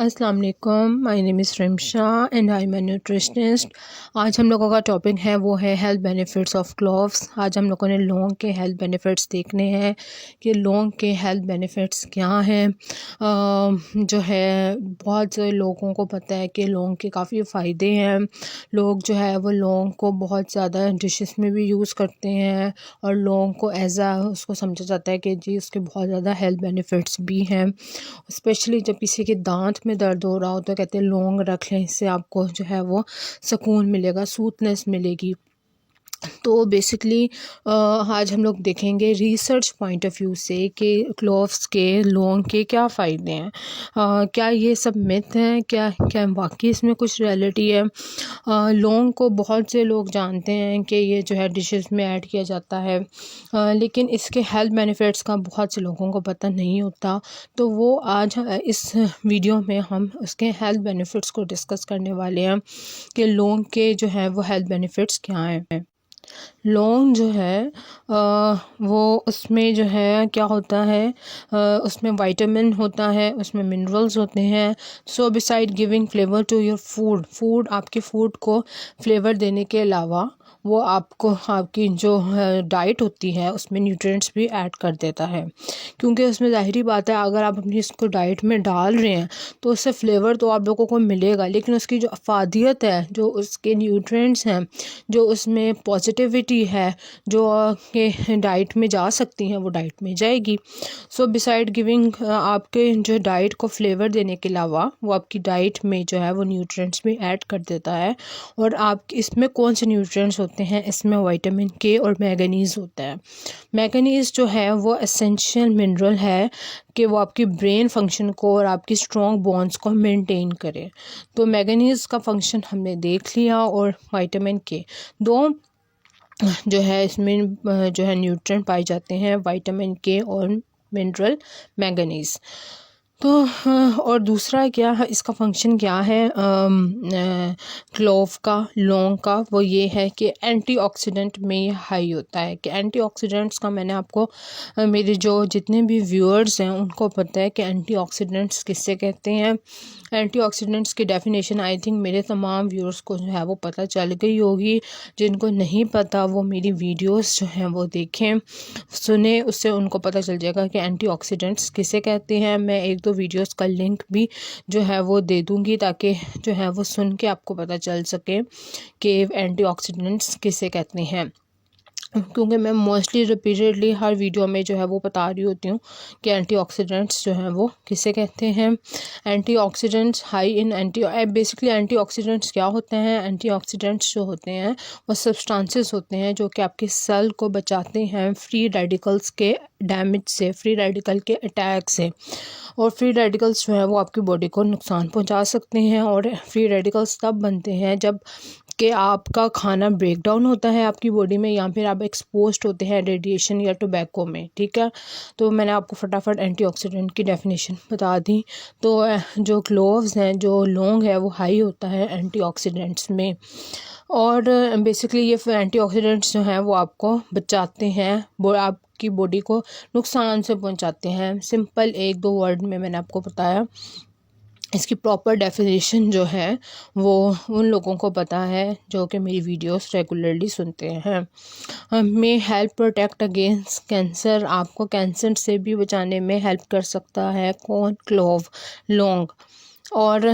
अस्सलाम वालेकुम, my name is Rimsha and I am a nutritionist. आज हम लोगों का टॉपिक है वो है हेल्थ बेनिफिट्स ऑफ क्लोव्स। आज हम लोगों ने लौंग के हेल्थ बेनिफिट्स देखने हैं कि लौंग के हेल्थ बेनिफिट्स क्या हैं। जो है बहुत से लोगों को पता है कि लौंग के काफ़ी फ़ायदे हैं। लोग जो है वो लौंग को बहुत ज़्यादा डिशेस में भी यूज़ करते हैं और लौंग को एज आ उसको समझा जाता है कि जी उसके बहुत ज़्यादा हेल्थ बेनिफिट्स भी हैं। स्पेशली जब किसी के दांत में दर्द हो रहा हो तो कहते हैं लौंग रख लें, इससे आपको जो है वो सुकून मिलेगा, सूथनेस मिलेगी। तो बेसिकली आज हम लोग देखेंगे रिसर्च पॉइंट ऑफ व्यू से कि क्लोव्स के लौंग के क्या फ़ायदे हैं। क्या ये सब मिथ हैं, क्या क्या वाकई इसमें कुछ रियलिटी है। लौंग को बहुत से लोग जानते हैं कि ये जो है डिशेस में ऐड किया जाता है, लेकिन इसके हेल्थ बेनिफिट्स का बहुत से लोगों को पता नहीं होता। तो वो आज इस वीडियो में हम उसके हेल्थ बेनिफिट्स को डिस्कस करने वाले हैं कि लौंग के जो है वो हेल्थ बेनिफिट्स क्या हैं। लौंग जो है वो उसमें जो है क्या होता है, उसमें विटामिन होता है, उसमें मिनरल्स होते हैं। So beside giving flavour to your food आपके फूड को फ्लेवर देने के अलावा वो आपको आपकी जो डाइट होती है उसमें न्यूट्रिएंट्स भी ऐड कर देता है, क्योंकि उसमें ज़ाहिरी बात है अगर आप अपनी इसको डाइट में डाल रहे हैं तो उससे फ्लेवर तो आप लोगों को मिलेगा, लेकिन उसकी जो अफादियत है, जो उसके न्यूट्रिएंट्स हैं, जो उसमें पॉजिटिविटी है जो के डाइट में जा सकती हैं वो डाइट में जाएगी। सो बिसाइड गिविंग आपके जो डाइट को फ्लेवर देने के अलावा वो आपकी डाइट में जो है वो न्यूट्रिएंट्स भी ऐड कर देता है। और आप इसमें कौन से न्यूट्रिएंट्स होते हैं, इसमें विटामिन के और मैंगनीज़ होता है। मैंगनीज़ जो है वो एसेंशियल मिनरल है कि वो आपकी ब्रेन फंक्शन को और आपकी स्ट्रॉन्ग बोन्स को मेंटेन करे। तो मैंगनीज़ का फंक्शन हमने देख लिया। और विटामिन के दो जो है इसमें जो है न्यूट्रिएंट पाए जाते हैं, विटामिन के और मिनरल मैंगनीज़। तो और दूसरा क्या है, इसका फंक्शन क्या है क्लोव का, लौंग का, वो ये है कि एंटीऑक्सीडेंट में ये हाई होता है। कि एंटीऑक्सीडेंट्स का मैंने आपको मेरे जो जितने भी व्यूअर्स हैं उनको पता है कि एंटीऑक्सीडेंट्स किससे कहते हैं। एंटीऑक्सीडेंट्स की डेफिनेशन आई थिंक मेरे तमाम व्यूअर्स को जो है वो पता चल गई होगी। जिनको नहीं पता वो मेरी वीडियोस जो हैं वो देखें, सुने, उससे उनको पता चल जाएगा कि एंटीऑक्सीडेंट्स किसे कहते हैं। मैं एक दो वीडियोस का लिंक भी जो है वो दे दूँगी ताकि जो है वो सुन के आपको पता चल सके कि एंटीऑक्सीडेंट्स किसे कहते हैं, क्योंकि मैं मोस्टली रिपीटेडली हर वीडियो में जो है वो बता रही होती हूँ कि एंटीऑक्सीडेंट्स जो हैं वो किसे कहते हैं। Antioxidants high in basically antioxidants क्या होते हैं। एंटीऑक्सीडेंट्स जो होते हैं वो सब्सटेंसेस होते हैं जो कि आपके सेल को बचाते हैं फ्री रेडिकल्स के डैमेज से, फ्री रेडिकल के अटैक से। और फ्री रेडिकल्स जो है वो आपकी बॉडी को नुकसान पहुंचा सकते हैं। और फ्री रेडिकल्स तब बनते हैं जब कि आपका खाना ब्रेक डाउन होता है आपकी बॉडी में, या फिर आप एक्सपोज्ड होते हैं रेडिएशन या टोबैको में। ठीक है, तो मैंने आपको फटाफट एंटीऑक्सीडेंट की डेफिनेशन बता दी। तो जो क्लोव्स हैं, जो लौंग है, वो हाई होता है एंटीऑक्सीडेंट्स में। और बेसिकली ये एंटीऑक्सीडेंट्स जो हैं वो आपको बचाते हैं, वो आपकी बॉडी को नुकसान से पहुंचाते हैं। सिंपल एक दो वर्ड में मैंने आपको बताया। इसकी प्रॉपर डेफिनेशन जो है वो उन लोगों को पता है जो कि मेरी वीडियोस रेगुलरली सुनते हैं। May help protect against cancer, आपको कैंसर से भी बचाने में हेल्प कर सकता है कौन, क्लोव, लौंग। और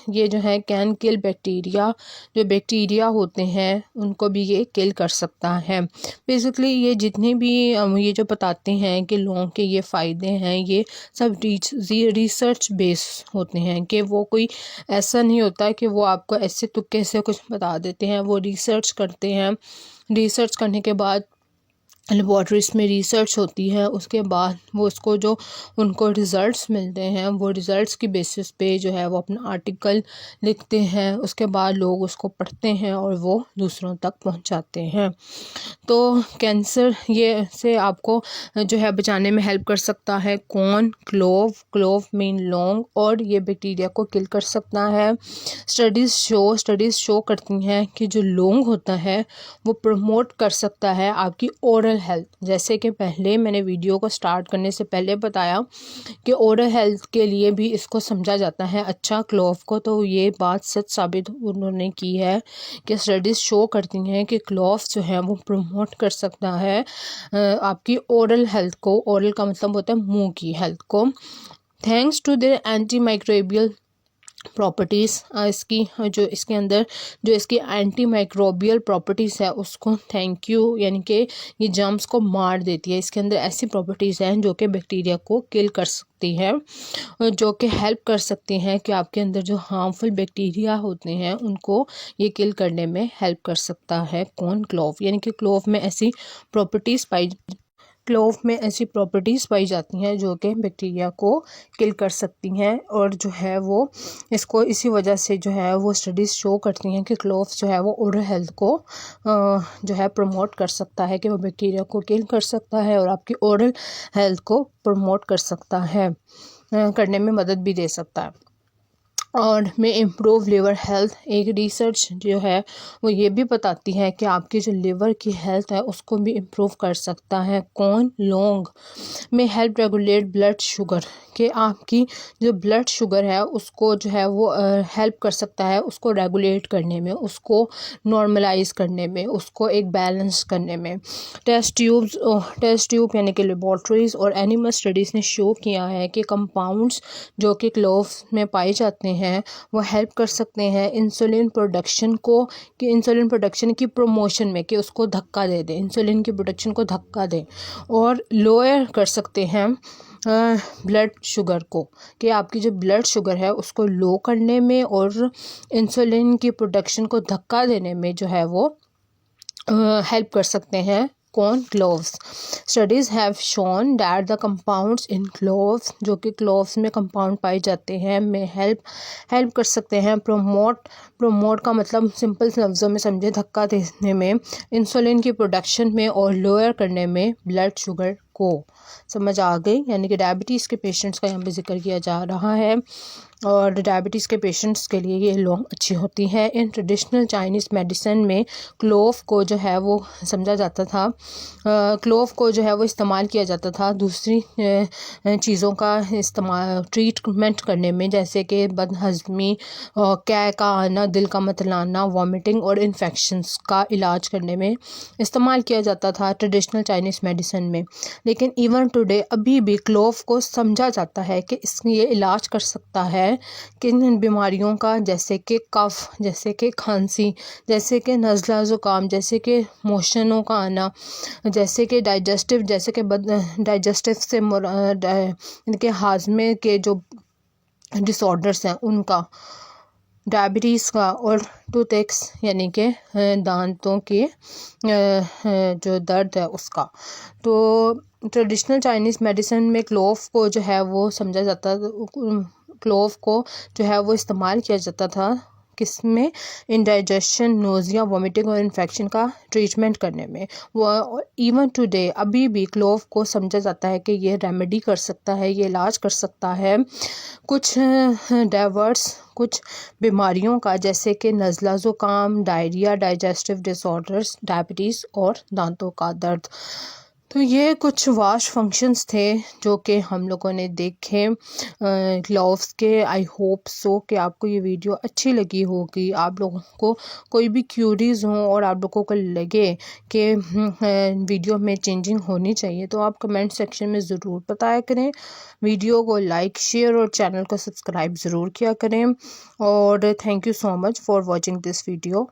ये जो है कैन किल बैक्टीरिया, जो बैक्टीरिया होते हैं उनको भी ये किल कर सकता है। बेसिकली ये जितने भी ये जो बताते हैं कि लौंग के ये फ़ायदे हैं, ये सब रिसर्च बेस होते हैं। कि वो कोई ऐसा नहीं होता कि वो आपको ऐसे तुक्के से कुछ बता देते हैं। वो रिसर्च करते हैं, रिसर्च करने के बाद लेबॉर्ट्रीज में रिसर्च होती है, उसके बाद वो उसको जो उनको रिज़ल्ट्स मिलते हैं वो रिज़ल्ट्स की बेसिस पे जो है वो अपना आर्टिकल लिखते हैं। उसके बाद लोग उसको पढ़ते हैं और वो दूसरों तक पहुंचाते हैं। तो कैंसर ये से आपको जो है बचाने में हेल्प कर सकता है कौन, क्लोव, क्लोव मीन लौंग, और ये बैक्टीरिया को किल कर सकता है। स्टडीज़ शो करती हैं कि जो लौंग होता है वो प्रमोट कर सकता है आपकी ओरल ओरल हेल्थ, जैसे कि पहले मैंने वीडियो को स्टार्ट करने से पहले बताया कि ओरल हेल्थ के लिए भी इसको समझा जाता है अच्छा क्लोव को, तो ये बात सच साबित उन्होंने की है कि स्टडीज़ शो करती हैं कि क्लोव जो है वो प्रमोट कर सकता है आपकी ओरल हेल्थ को। ओरल का मतलब होता है मुंह की हेल्थ को। Thanks to their anti microbial properties, इसकी जो इसके अंदर जो इसकी एंटी माइक्रोबियल प्रॉपर्टीज़ है उसको थैंक यू, यानी कि ये जर्म्स को मार देती है। इसके अंदर ऐसी प्रॉपर्टीज़ हैं जो कि बैक्टीरिया को किल कर सकती है, जो कि हेल्प कर सकती हैं कि आपके अंदर जो हार्मफुल बैक्टीरिया होते हैं उनको ये किल करने में हेल्प कर सकता है कौन? क्लोव। यानी कि क्लोव में ऐसी प्रॉपर्टीज़ पाई जाती हैं जो कि बैक्टीरिया को किल कर सकती हैं, और जो है वो इसको इसी वजह से जो है वो स्टडीज़ शो करती हैं कि क्लोव जो है वो ओरल हेल्थ को जो है प्रमोट कर सकता है, कि वो बैक्टीरिया को किल कर सकता है और आपकी ओरल हेल्थ को प्रमोट कर सकता है, करने में मदद भी दे सकता है। और में इम्प्रूव लिवर हेल्थ, एक रिसर्च जो है वो ये भी बताती है कि आपकी जो लिवर की हेल्थ है उसको भी इम्प्रूव कर सकता है कौन? लौंग। में हेल्प रेगुलेट ब्लड शुगर, कि आपकी जो ब्लड शुगर है उसको जो है वो हेल्प कर सकता है उसको रेगुलेट करने में, उसको नॉर्मलाइज करने में, उसको एक बैलेंस करने में। टेस्ट ट्यूब यानी कि लेबॉर्ट्रीज और एनिमल स्टडीज़ ने शो किया है कि कंपाउंड्स जो कि क्लोव में पाए जाते हैं वो हेल्प कर सकते हैं इंसुलिन प्रोडक्शन को, कि इंसुलिन प्रोडक्शन की प्रमोशन में, कि उसको धक्का दे दें, इंसुलिन की प्रोडक्शन को धक्का दें, और लोअर कर सकते हैं ब्लड शुगर को, कि आपकी जो ब्लड शुगर है उसको लो करने में और इंसुलिन की प्रोडक्शन को धक्का देने में जो है वो हेल्प कर सकते हैं कौन? Cloves. Studies have shown that the compounds in cloves, जो कि क्लोव्स में कंपाउंड पाए जाते हैं, में हेल्प कर सकते हैं प्रमोट का मतलब सिंपल लफ्ज़ों में समझे, धक्का देने में, इंसुलिन की प्रोडक्शन में और लोअर करने में ब्लड शुगर को। समझ आ गई? यानी कि डायबिटीज़ के पेशेंट्स का यहाँ पे जिक्र किया जा रहा है, और डायबिटीज़ के पेशेंट्स के लिए ये लौंग अच्छी होती है। इन ट्रेडिशनल चाइनीज़ मेडिसिन में क्लोव को जो है वो समझा जाता था, क्लोव को जो है वो इस्तेमाल किया जाता था दूसरी चीज़ों का इस्तेमाल ट्रीटमेंट करने में, जैसे कि बदहज़मी, कै का आना, दिल का मतलाना, वॉमिटिंग और इन्फेक्शंस का इलाज करने में इस्तेमाल किया जाता था ट्रेडिशनल चाइनीज़ मेडिसिन में। लेकिन इवन टुडे अभी भी क्लोव को समझा जाता है कि ये इलाज कर सकता है किन बीमारियों का, जैसे कि कफ, जैसे कि खांसी, जैसे कि नज़ला ज़ुकाम, जैसे कि मोशनों का आना, जैसे कि डाइजेस्टिव से इनके हाजमे के जो डिसऑर्डर्स हैं उनका, डायबिटीज़ का, और टूथेक्स यानी कि दांतों के जो दर्द है उसका। तो ट्रेडिशनल चाइनीज़ मेडिसिन में क्लोव को जो है वो समझा जाता, क्लोव को जो है वो इस्तेमाल किया जाता था किसमें? इंडाइजेशन, नोज़िया, वॉमिटिंग और इन्फेक्शन का ट्रीटमेंट करने में। वो इवन टुडे अभी भी क्लोव को समझा जाता है कि ये रेमेडी कर सकता है, ये इलाज कर सकता है कुछ कुछ बीमारियों का, जैसे कि नज़ला ज़ुकाम, डायरिया, डाइजेस्टिव डिसऑर्डर्स, डायबिटीज़ और दांतों का दर्द। तो ये कुछ वाश फंक्शंस थे जो कि हम लोगों ने देखे क्लोव्स के। आई होप सो कि आपको ये वीडियो अच्छी लगी होगी। आप लोगों को कोई भी क्यूरीज हो और आप लोगों को लगे कि वीडियो में चेंजिंग होनी चाहिए, तो आप कमेंट सेक्शन में ज़रूर बताया करें। वीडियो को लाइक, शेयर और चैनल को सब्सक्राइब ज़रूर किया करें। और thank you so much for watching this video.